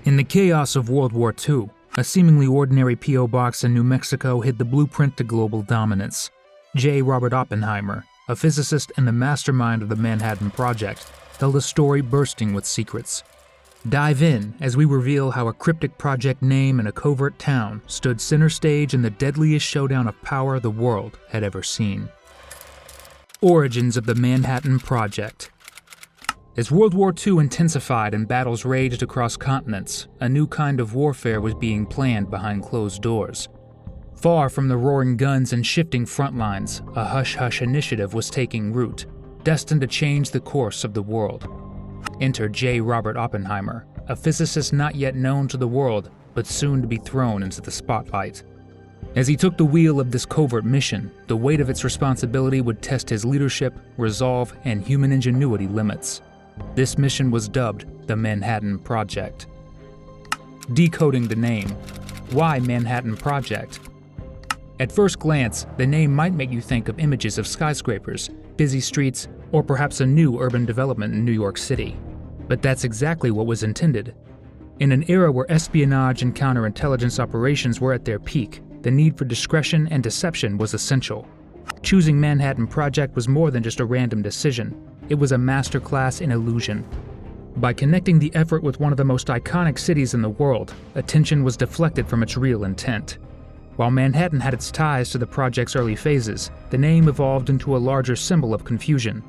In the chaos of World War II, a seemingly ordinary P.O. box in New Mexico hid the blueprint to global dominance. J. Robert Oppenheimer, a physicist and the mastermind of the Manhattan Project, told a story bursting with secrets. Dive in as we reveal how a cryptic project name in a covert town stood center stage in the deadliest showdown of power the world had ever seen. Origins of the Manhattan Project. As World War II intensified and battles raged across continents, a new kind of warfare was being planned behind closed doors. Far from the roaring guns and shifting front lines, a hush-hush initiative was taking root, destined to change the course of the world. Enter J. Robert Oppenheimer, a physicist not yet known to the world, but soon to be thrown into the spotlight. As he took the wheel of this covert mission, the weight of its responsibility would test his leadership, resolve, and human ingenuity limits. This mission was dubbed the Manhattan Project. Decoding the name. Why Manhattan Project? At first glance, the name might make you think of images of skyscrapers, busy streets, or perhaps a new urban development in New York City. But that's exactly what was intended. In an era where espionage and counterintelligence operations were at their peak, the need for discretion and deception was essential. Choosing Manhattan Project was more than just a random decision. It was a masterclass in illusion. By connecting the effort with one of the most iconic cities in the world, attention was deflected from its real intent. While Manhattan had its ties to the project's early phases, the name evolved into a larger symbol of confusion.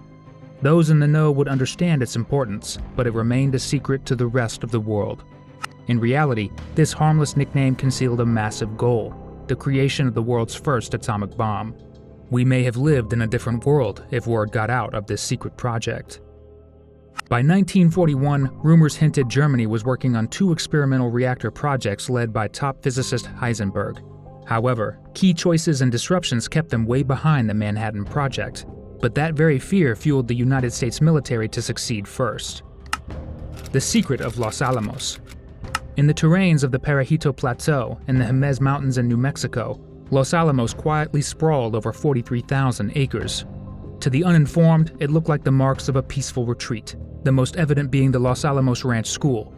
Those in the know would understand its importance, but it remained a secret to the rest of the world. In reality, this harmless nickname concealed a massive goal: the creation of the world's first atomic bomb. We may have lived in a different world if word got out of this secret project. By 1941, rumors hinted Germany was working on 2 experimental reactor projects led by top physicist Heisenberg. However, key choices and disruptions kept them way behind the Manhattan Project. But that very fear fueled the United States military to succeed first. The secret of Los Alamos. In the terrains of the Parajito Plateau and the Jemez Mountains in New Mexico, Los Alamos quietly sprawled over 43,000 acres. To the uninformed, it looked like the marks of a peaceful retreat, the most evident being the Los Alamos Ranch School.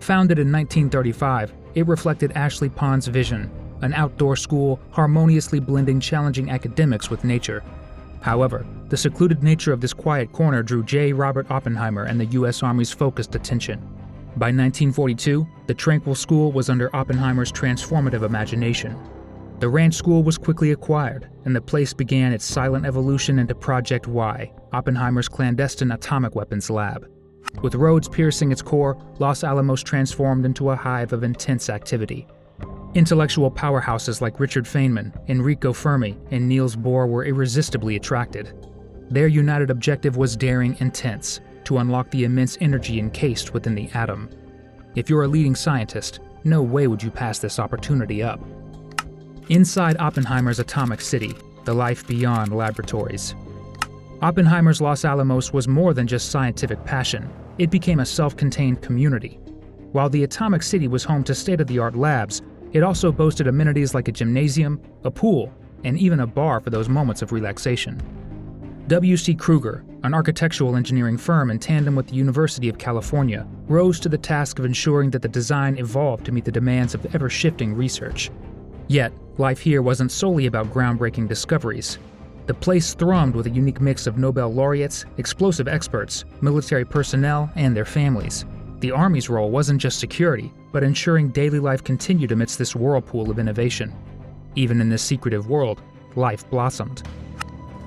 Founded in 1935, it reflected Ashley Pond's vision, an outdoor school harmoniously blending challenging academics with nature. However, the secluded nature of this quiet corner drew J. Robert Oppenheimer and the U.S. Army's focused attention. By 1942, the tranquil school was under Oppenheimer's transformative imagination. The ranch school was quickly acquired, and the place began its silent evolution into Project Y, Oppenheimer's clandestine atomic weapons lab. With roads piercing its core, Los Alamos transformed into a hive of intense activity. Intellectual powerhouses like Richard Feynman, Enrico Fermi, and Niels Bohr were irresistibly attracted. Their united objective was daring intense, to unlock the immense energy encased within the atom. If you're a leading scientist, no way would you pass this opportunity up. Inside Oppenheimer's atomic city, the life beyond laboratories. Oppenheimer's Los Alamos was more than just scientific passion. It became a self-contained community. While the atomic city was home to state-of-the-art labs, it also boasted amenities like a gymnasium, a pool, and even a bar for those moments of relaxation. W.C. Kruger, an architectural engineering firm in tandem with the University of California, rose to the task of ensuring that the design evolved to meet the demands of ever-shifting research. Yet, life here wasn't solely about groundbreaking discoveries. The place thrummed with a unique mix of Nobel laureates, explosive experts, military personnel, and their families. The Army's role wasn't just security, but ensuring daily life continued amidst this whirlpool of innovation. Even in this secretive world, life blossomed.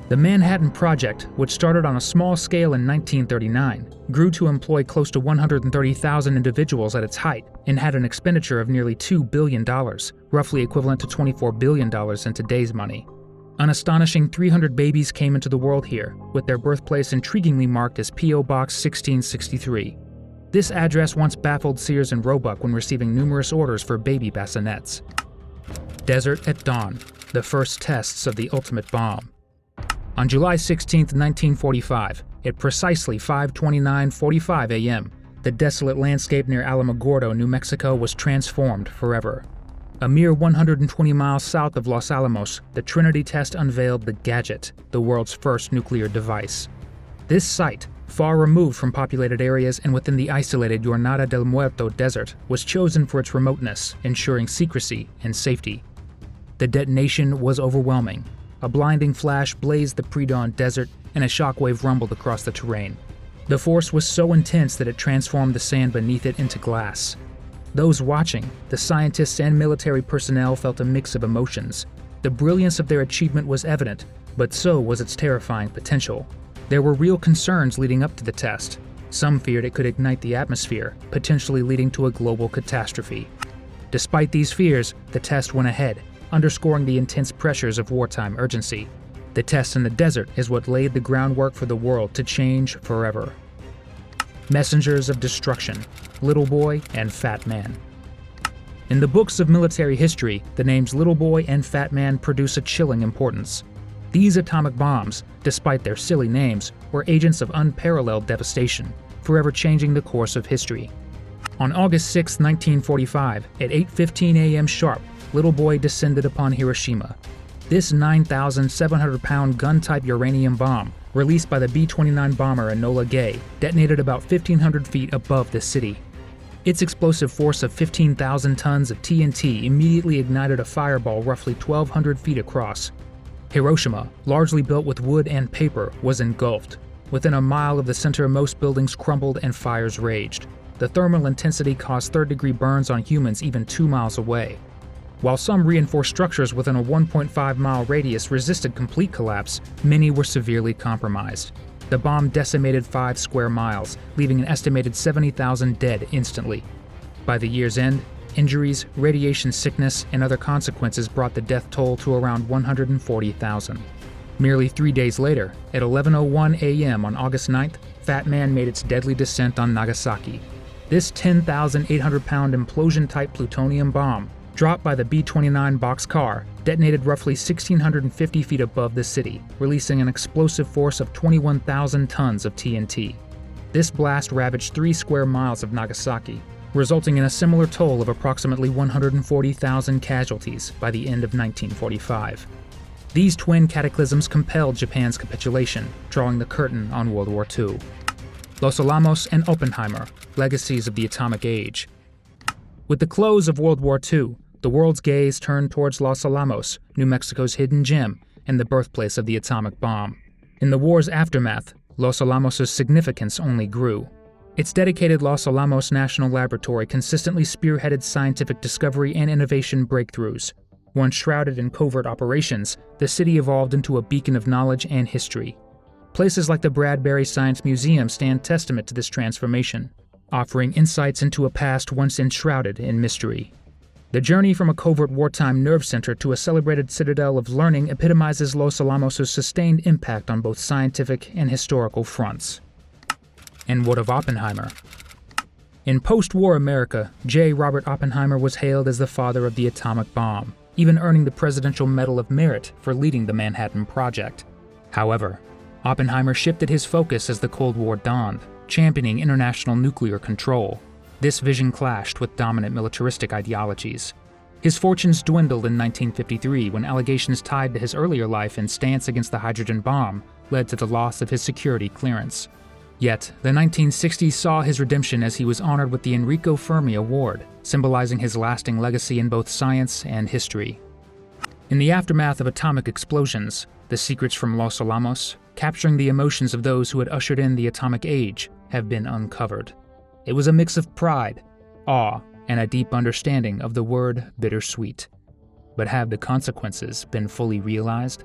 The Manhattan Project, which started on a small scale in 1939, grew to employ close to 130,000 individuals at its height and had an expenditure of nearly $2 billion, roughly equivalent to $24 billion in today's money. An astonishing 300 babies came into the world here, with their birthplace intriguingly marked as P.O. Box 1663. This address once baffled Sears and Roebuck when receiving numerous orders for baby bassinets. Desert at Dawn, the first tests of the ultimate bomb. On July 16, 1945, at precisely 5:29:45 a.m., the desolate landscape near Alamogordo, New Mexico was transformed forever. A mere 120 miles south of Los Alamos, the Trinity test unveiled the Gadget, the world's first nuclear device. This site, Far removed from populated areas and within the isolated Jornada del Muerto desert, was chosen for its remoteness, ensuring secrecy and safety. The detonation was overwhelming. A blinding flash blazed the pre-dawn desert, and a shockwave rumbled across the terrain. The force was so intense that it transformed the sand beneath it into glass. Those watching, the scientists and military personnel, felt a mix of emotions. The brilliance of their achievement was evident, but so was its terrifying potential. There were real concerns leading up to the test. Some feared it could ignite the atmosphere, potentially leading to a global catastrophe. Despite these fears, the test went ahead, underscoring the intense pressures of wartime urgency. The test in the desert is what laid the groundwork for the world to change forever. Messengers of Destruction, Little Boy and Fat Man. In the books of military history, the names Little Boy and Fat Man produce a chilling importance. These atomic bombs, despite their silly names, were agents of unparalleled devastation, forever changing the course of history. On August 6, 1945, at 8:15 a.m. sharp, Little Boy descended upon Hiroshima. This 9,700-pound gun-type uranium bomb, released by the B-29 bomber Enola Gay, detonated about 1,500 feet above the city. Its explosive force of 15,000 tons of TNT immediately ignited a fireball roughly 1,200 feet across. Hiroshima, largely built with wood and paper, was engulfed. Within a mile of the center, most buildings crumbled and fires raged. The thermal intensity caused third-degree burns on humans even 2 miles away. While some reinforced structures within a 1.5-mile radius resisted complete collapse, many were severely compromised. The bomb decimated 5 square miles, leaving an estimated 70,000 dead instantly. By the year's end, injuries, radiation sickness, and other consequences brought the death toll to around 140,000. Merely 3 days later, at 11:01 a.m. on August 9th, Fat Man made its deadly descent on Nagasaki. This 10,800-pound implosion-type plutonium bomb, dropped by the B-29 boxcar, detonated roughly 1,650 feet above the city, releasing an explosive force of 21,000 tons of TNT. This blast ravaged 3 square miles of Nagasaki, resulting in a similar toll of approximately 140,000 casualties by the end of 1945. These twin cataclysms compelled Japan's capitulation, drawing the curtain on World War II. Los Alamos and Oppenheimer, legacies of the atomic age. With the close of World War II, the world's gaze turned towards Los Alamos, New Mexico's hidden gem and the birthplace of the atomic bomb. In the war's aftermath, Los Alamos' significance only grew. Its dedicated Los Alamos National Laboratory consistently spearheaded scientific discovery and innovation breakthroughs. Once shrouded in covert operations, the city evolved into a beacon of knowledge and history. Places like the Bradbury Science Museum stand testament to this transformation, offering insights into a past once enshrouded in mystery. The journey from a covert wartime nerve center to a celebrated citadel of learning epitomizes Los Alamos' sustained impact on both scientific and historical fronts. And what of Oppenheimer? In post-war America, J. Robert Oppenheimer was hailed as the father of the atomic bomb, even earning the Presidential Medal of Merit for leading the Manhattan Project. However, Oppenheimer shifted his focus as the Cold War dawned, championing international nuclear control. This vision clashed with dominant militaristic ideologies. His fortunes dwindled in 1953 when allegations tied to his earlier life and stance against the hydrogen bomb led to the loss of his security clearance. Yet, the 1960s saw his redemption as he was honored with the Enrico Fermi Award, symbolizing his lasting legacy in both science and history. In the aftermath of atomic explosions, the secrets from Los Alamos, capturing the emotions of those who had ushered in the atomic age, have been uncovered. It was a mix of pride, awe, and a deep understanding of the word bittersweet. But have the consequences been fully realized?